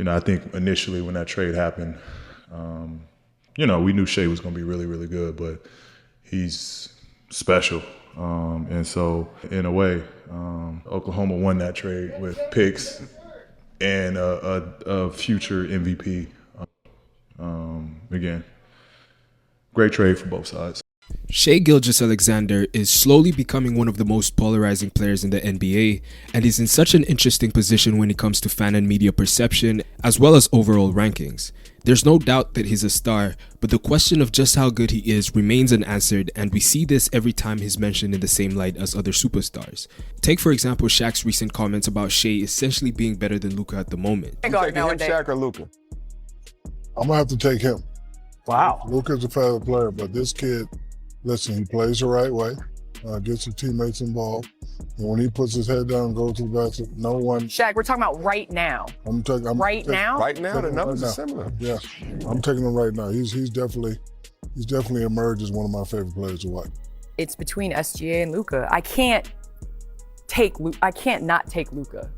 I think initially when that trade happened, we knew Shai was going to be really, really good, but he's special. And so, in a way, Oklahoma won that trade with picks and a future MVP. Again, great trade for both sides. Shai Gilgeous-Alexander is slowly becoming one of the most polarizing players in the NBA, and is in such an interesting position when it comes to fan and media perception, as well as overall rankings. There's no doubt that he's a star, but the question of just how good he is remains unanswered, and we see this every time he's mentioned in the same light as other superstars. Take for example Shaq's recent comments about Shai essentially being better than Luka at the moment. You taking him, Shaq, or Luka? I'm gonna have to take him. Wow. Luka's a favorite player, but this kid, listen, he plays the right way, gets his teammates involved, and when he puts his head down and goes to the basket, no one... Shaq, we're talking about right now. Right now? Right now, the numbers are similar. Yeah, I'm taking him right now. He's definitely emerged as one of my favorite players to watch. It's between SGA and Luka. I can't not take Luka.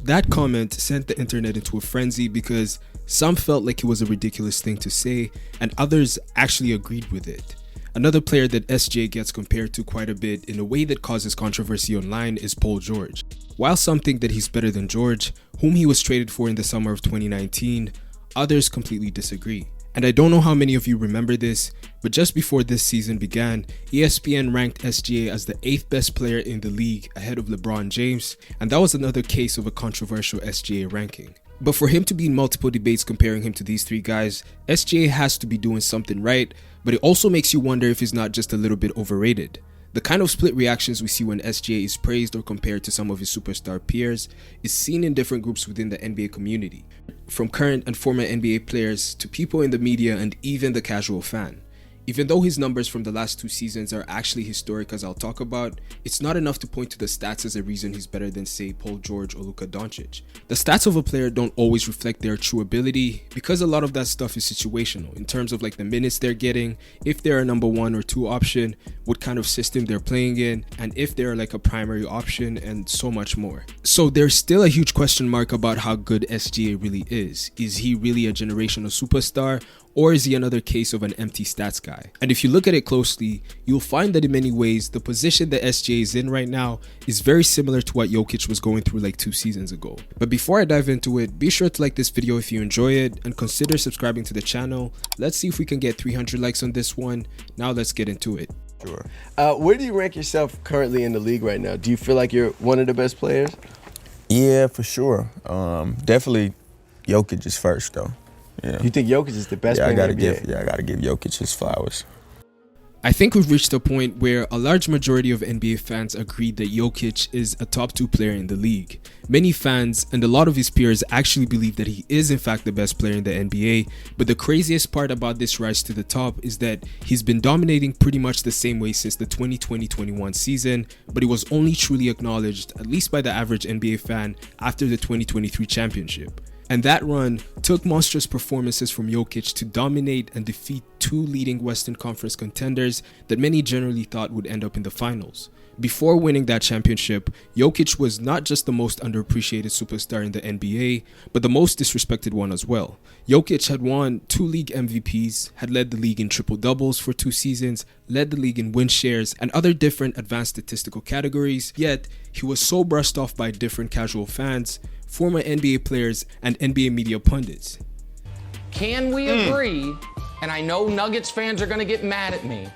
That comment sent the internet into a frenzy because some felt like it was a ridiculous thing to say, and others actually agreed with it. Another player that SGA gets compared to quite a bit in a way that causes controversy online is Paul George. While some think that he's better than George, whom he was traded for in the summer of 2019, others completely disagree. And I don't know how many of you remember this, but just before this season began, ESPN ranked SGA as the 8th best player in the league ahead of LeBron James, and that was another case of a controversial SGA ranking. But for him to be in multiple debates comparing him to these three guys, SGA has to be doing something right, but it also makes you wonder if he's not just a little bit overrated. The kind of split reactions we see when SGA is praised or compared to some of his superstar peers is seen in different groups within the NBA community, from current and former NBA players to people in the media and even the casual fan. Even though his numbers from the last 2 seasons are actually historic, as I'll talk about, it's not enough to point to the stats as a reason he's better than, say, Paul George or Luka Doncic. The stats of a player don't always reflect their true ability because a lot of that stuff is situational in terms of like the minutes they're getting, if they're a number 1 or 2 option, what kind of system they're playing in, and if they're like a primary option, and so much more. So there's still a huge question mark about how good SGA really is. Is he really a generational superstar? Or is he another case of an empty stats guy? And if you look at it closely, you'll find that in many ways, the position that SGA is in right now is very similar to what Jokic was going through like 2 seasons ago. But before I dive into it, be sure to like this video if you enjoy it and consider subscribing to the channel. Let's see if we can get 300 likes on this one. Now let's get into it. Sure. Where do you rank yourself currently in the league right now? Do you feel like you're one of the best players? Yeah, for sure. Definitely Jokic is first though. Yeah. You think Jokic is the best player in the NBA? I gotta give Jokic his flowers. I think we've reached a point where a large majority of NBA fans agreed that Jokic is a top 2 player in the league. Many fans and a lot of his peers actually believe that he is in fact the best player in the NBA, but the craziest part about this rise to the top is that he's been dominating pretty much the same way since the 2020-21 season, but he was only truly acknowledged, at least by the average NBA fan, after the 2023 championship. And that run took monstrous performances from Jokic to dominate and defeat 2 leading Western Conference contenders that many generally thought would end up in the finals. Before winning that championship, Jokic was not just the most underappreciated superstar in the NBA, but the most disrespected one as well. Jokic had won 2 league MVPs, had led the league in triple doubles for 2 seasons, led the league in win shares, and other different advanced statistical categories, yet he was so brushed off by different casual fans, former NBA players, and NBA media pundits. Can we agree, and I know Nuggets fans are going to get mad at me,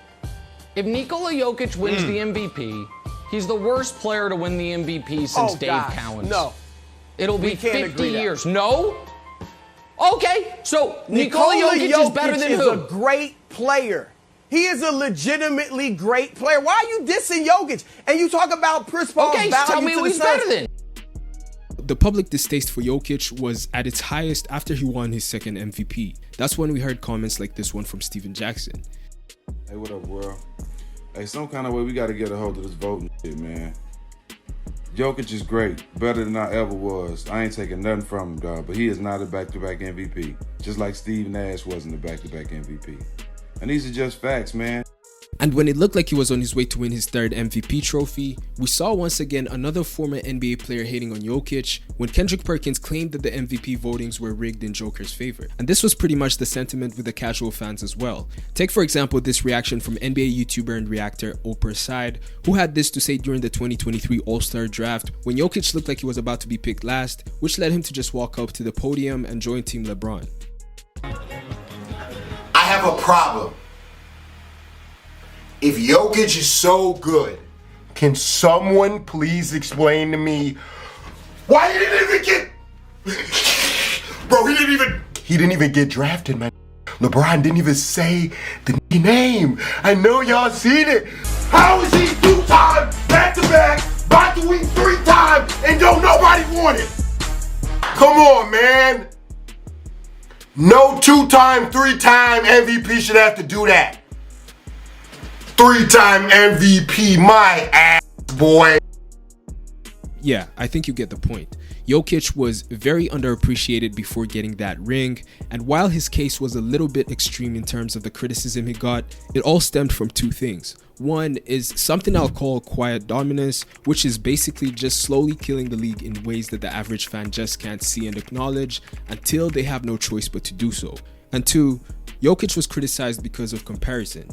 if Nikola Jokic wins the MVP, he's the worst player to win the MVP since Dave Cowens. No. It'll be 50 years. No? Okay, so Nikola Jokic is better than who? He's a great player. He is a legitimately great player. Why are you dissing Jokic? And you talk about Chris Paul's value tell me to who the he's Suns. better than. The public distaste for Jokic was at its highest after he won his 2nd MVP. That's when we heard comments like this one from Steven Jackson. Hey, what up, world? Hey, some kind of way we got to get a hold of this voting shit, man. Jokic is great, better than I ever was. I ain't taking nothing from him, dog, but he is not a back-to-back MVP, just like Steve Nash wasn't a back-to-back MVP. And these are just facts, man. And when it looked like he was on his way to win his third MVP trophy, we saw once again another former NBA player hating on Jokic when Kendrick Perkins claimed that the MVP votings were rigged in Joker's favor. And this was pretty much the sentiment with the casual fans as well. Take for example this reaction from NBA YouTuber and reactor overrated, who had this to say during the 2023 All-Star Draft when Jokic looked like he was about to be picked last, which led him to just walk up to the podium and join Team LeBron. I have a problem. If Jokic is so good, can someone please explain to me why he didn't even get... Bro, he didn't even get drafted, man. LeBron didn't even say the name. I know y'all seen it. How is he 2-time, back-to-back, about to win 3 times, and don't nobody want it? Come on, man. No 2-time, 3-time MVP should have to do that. 3-time MVP, my ass, boy. Yeah, I think you get the point. Jokic was very underappreciated before getting that ring, and while his case was a little bit extreme in terms of the criticism he got, it all stemmed from 2 things. One is something I'll call quiet dominance, which is basically just slowly killing the league in ways that the average fan just can't see and acknowledge until they have no choice but to do so. And 2, Jokic was criticized because of comparison.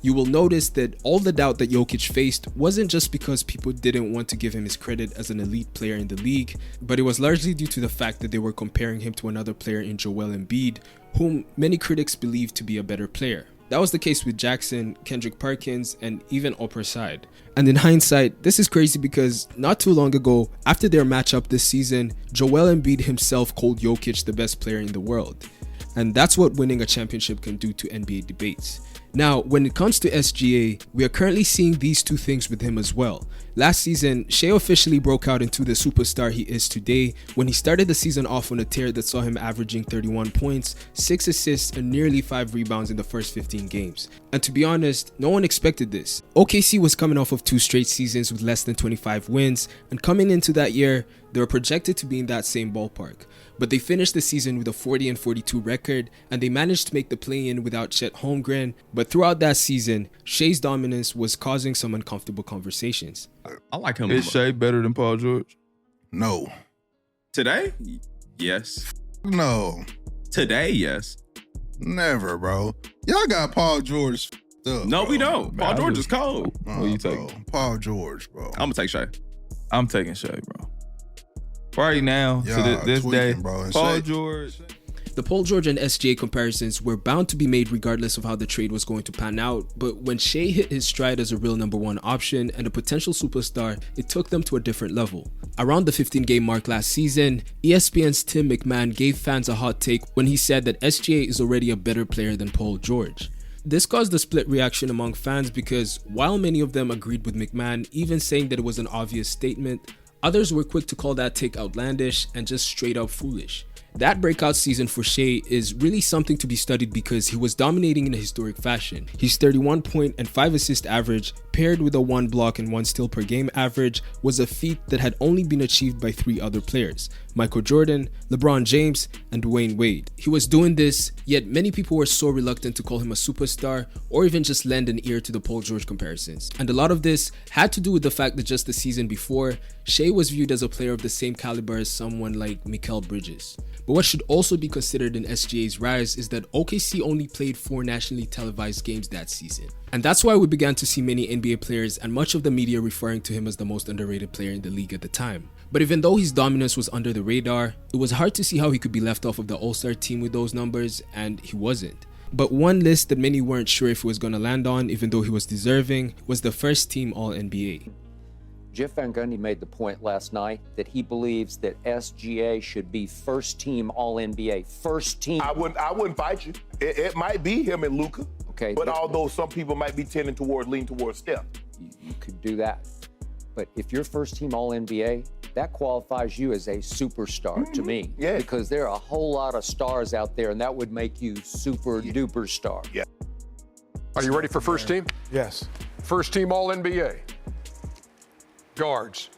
You will notice that all the doubt that Jokic faced wasn't just because people didn't want to give him his credit as an elite player in the league, but it was largely due to the fact that they were comparing him to another player in Joel Embiid, whom many critics believe to be a better player. That was the case with Jackson, Kendrick Perkins, and even overrated. And in hindsight, this is crazy because not too long ago, after their matchup this season, Joel Embiid himself called Jokic the best player in the world. And that's what winning a championship can do to NBA debates. Now, when it comes to SGA, we are currently seeing these 2 things with him as well. Last season, Shai officially broke out into the superstar he is today when he started the season off on a tear that saw him averaging 31 points, 6 assists, and nearly 5 rebounds in the first 15 games. And to be honest, no one expected this. OKC was coming off of 2 straight seasons with less than 25 wins, and coming into that year, they were projected to be in that same ballpark. But they finished the season with a 40-42 record, and they managed to make the play-in without Chet Holmgren. But throughout that season, Shai's dominance was causing some uncomfortable conversations. I like him. Is Shai better than Paul George? No. Today? Yes. No. Today, yes. Never, bro. Y'all got Paul George up, No, bro. we don't. Paul George is cold. What you bro. taking? Paul George, bro. I'm gonna take Shai. I'm taking Shai, bro. Right now, Y'all to this tweaking, day, bro. And Paul Shai- George. The Paul George and SGA comparisons were bound to be made regardless of how the trade was going to pan out, but when Shai hit his stride as a real number 1 option and a potential superstar, it took them to a different level. Around the 15-game mark last season, ESPN's Tim McMahon gave fans a hot take when he said that SGA is already a better player than Paul George. This caused a split reaction among fans because while many of them agreed with McMahon, even saying that it was an obvious statement, others were quick to call that take outlandish and just straight up foolish. That breakout season for Shai is really something to be studied because he was dominating in a historic fashion. His 31 point and 5 assist average, paired with a 1 block and 1 steal per game average, was a feat that had only been achieved by 3 other players: Michael Jordan, LeBron James, and Dwayne Wade. He was doing this, yet many people were so reluctant to call him a superstar or even just lend an ear to the Paul George comparisons. And a lot of this had to do with the fact that just the season before, Shai was viewed as a player of the same caliber as someone like Mikal Bridges. But what should also be considered in SGA's rise is that OKC only played 4 nationally televised games that season. And that's why we began to see many NBA players and much of the media referring to him as the most underrated player in the league at the time. But even though his dominance was under the radar, it was hard to see how he could be left off of the All-Star team with those numbers, and he wasn't. But one list that many weren't sure if he was going to land on, even though he was deserving, was the first team All-NBA. Jeff Van Gundy made the point last night that he believes that SGA should be first team All-NBA. First team. I wouldn't fight you. It might be him and Luka. Okay. But although some people might be tending lean towards Steph. You could do that. But if you're first team All-NBA, that qualifies you as a superstar to me. Yeah. Because there are a whole lot of stars out there, and that would make you super duper star. Yeah. Are you ready for first team? Yes. First team All-NBA. Guards,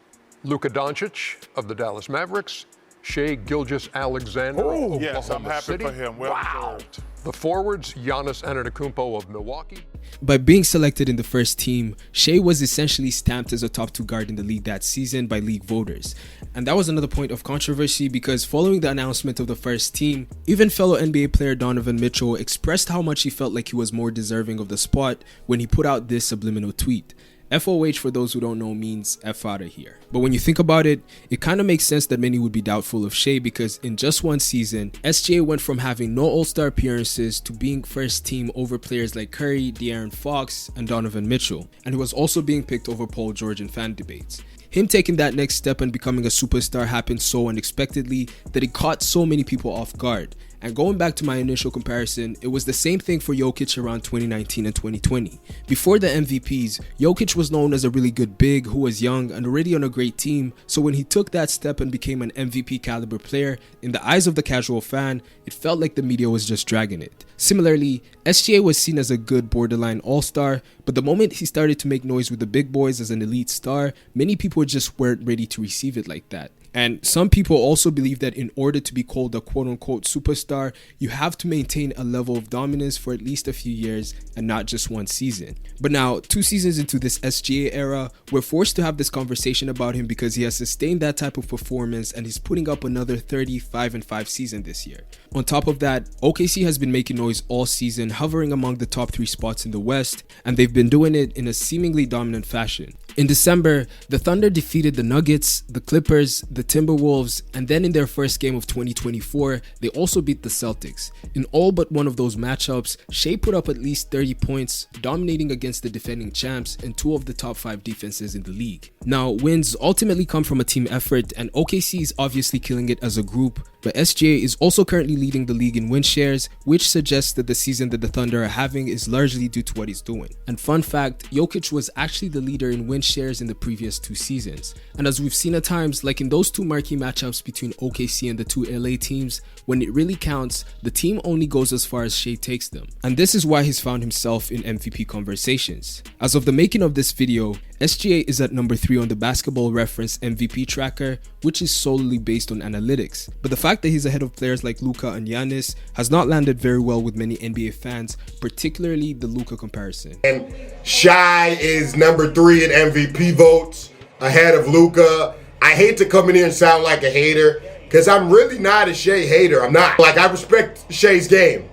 Luka Doncic of the Dallas Mavericks, Shai Gilgeous-Alexander of Oh, Oklahoma yes, I'm happy City. for him. Well deserved. The forwards, Giannis Antetokounmpo of Milwaukee. By being selected in the first team, Shai was essentially stamped as a top 2 guard in the league that season by league voters. And that was another point of controversy because following the announcement of the first team, even fellow NBA player Donovan Mitchell expressed how much he felt like he was more deserving of the spot when he put out this subliminal tweet. FOH, for those who don't know, means F out of here. But when you think about it, it kind of makes sense that many would be doubtful of Shai because in just one season, SGA went from having no All-Star appearances to being first team over players like Curry, De'Aaron Fox, and Donovan Mitchell. And he was also being picked over Paul George in fan debates. Him taking that next step and becoming a superstar happened so unexpectedly that it caught so many people off guard. And going back to my initial comparison, it was the same thing for Jokic around 2019 and 2020. Before the MVPs, Jokic was known as a really good big who was young and already on a great team, so when he took that step and became an MVP caliber player, in the eyes of the casual fan, it felt like the media was just dragging it. Similarly, SGA was seen as a good borderline all-star, but the moment he started to make noise with the big boys as an elite star, many people just weren't ready to receive it like that. And some people also believe that in order to be called a quote-unquote superstar, you have to maintain a level of dominance for at least a few years and not just one season. But now, 2 seasons into this SGA era, we're forced to have this conversation about him because he has sustained that type of performance and he's putting up another 35-5 season this year. On top of that, OKC has been making noise all season, hovering among the top 3 spots in the West, and they've been doing it in a seemingly dominant fashion. In December, the Thunder defeated the Nuggets, the Clippers, the Timberwolves, and then in their first game of 2024, they also beat the Celtics. In all but one of those matchups, Shai put up at least 30 points, dominating against the defending champs and 2 of the top 5 defenses in the league. Now, wins ultimately come from a team effort, and OKC is obviously killing it as a group, but SGA is also currently leading the league in win shares, which suggests that the season that the Thunder are having is largely due to what he's doing. And fun fact, Jokic was actually the leader in win shares in the previous 2 seasons. And as we've seen at times, like in those 2 marquee matchups between OKC and the 2 LA teams, when it really counts, the team only goes as far as Shai takes them. And this is why he's found himself in MVP conversations. As of the making of this video, SGA is at number 3 on the Basketball Reference MVP tracker, which is solely based on analytics. But the fact that he's ahead of players like Luka and Giannis has not landed very well with many NBA fans, particularly the Luka comparison. And Shai is number 3 in MVP votes, ahead of Luka. I hate to come in here and sound like a hater, because I'm really not a Shai hater. I'm not. Like, I respect Shai's game.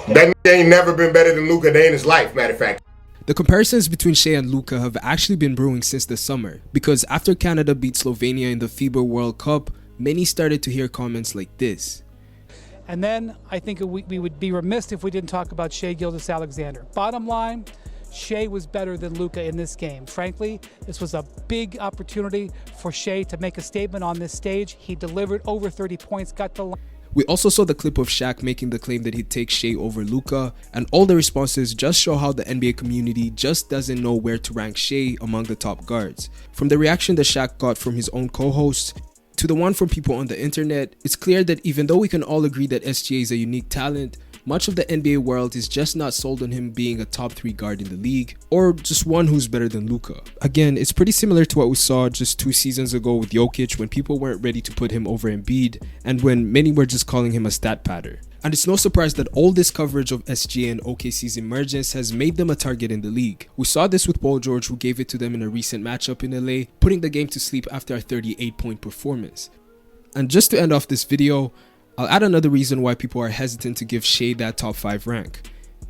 That ain't never been better than Luka day in his life, matter of fact. The comparisons between Shai and Luka have actually been brewing since the summer, because after Canada beat Slovenia in the FIBA World Cup, many started to hear comments like this. And then I think we would be remiss if we didn't talk about Shai Gilgeous-Alexander. Bottom line, Shai was better than Luka in this game. Frankly, this was a big opportunity for Shai to make a statement on this stage. He delivered over 30 points, got the line. We also saw the clip of Shaq making the claim that he'd take Shai over Luka, and all the responses just show how the NBA community just doesn't know where to rank Shai among the top guards. From the reaction that Shaq got from his own co-hosts, to the one from people on the internet, it's clear that even though we can all agree that SGA is a unique talent, much of the NBA world is just not sold on him being a top 3 guard in the league, or just one who's better than Luka. Again, it's pretty similar to what we saw just 2 seasons ago with Jokic when people weren't ready to put him over Embiid, and when many were just calling him a stat padder. And it's no surprise that all this coverage of SGA and OKC's emergence has made them a target in the league. We saw this with Paul George, who gave it to them in a recent matchup in LA, putting the game to sleep after a 38-point performance. And just to end off this video, I'll add another reason why people are hesitant to give Shai that top 5 rank.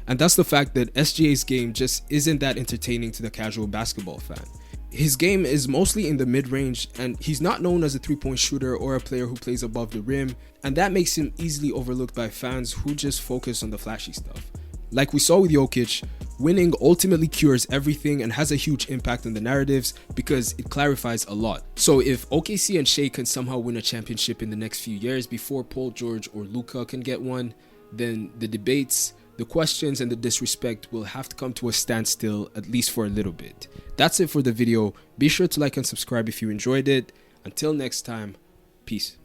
And that's the fact that SGA's game just isn't that entertaining to the casual basketball fan. His game is mostly in the mid-range, and he's not known as a 3-point shooter or a player who plays above the rim, and that makes him easily overlooked by fans who just focus on the flashy stuff. Like we saw with Jokic, winning ultimately cures everything and has a huge impact on the narratives because it clarifies a lot. So if OKC and Shai can somehow win a championship in the next few years before Paul George or Luka can get one, then the debates, the questions, and the disrespect will have to come to a standstill, at least for a little bit. That's it for the video. Be sure to like and subscribe if you enjoyed it. Until next time, peace.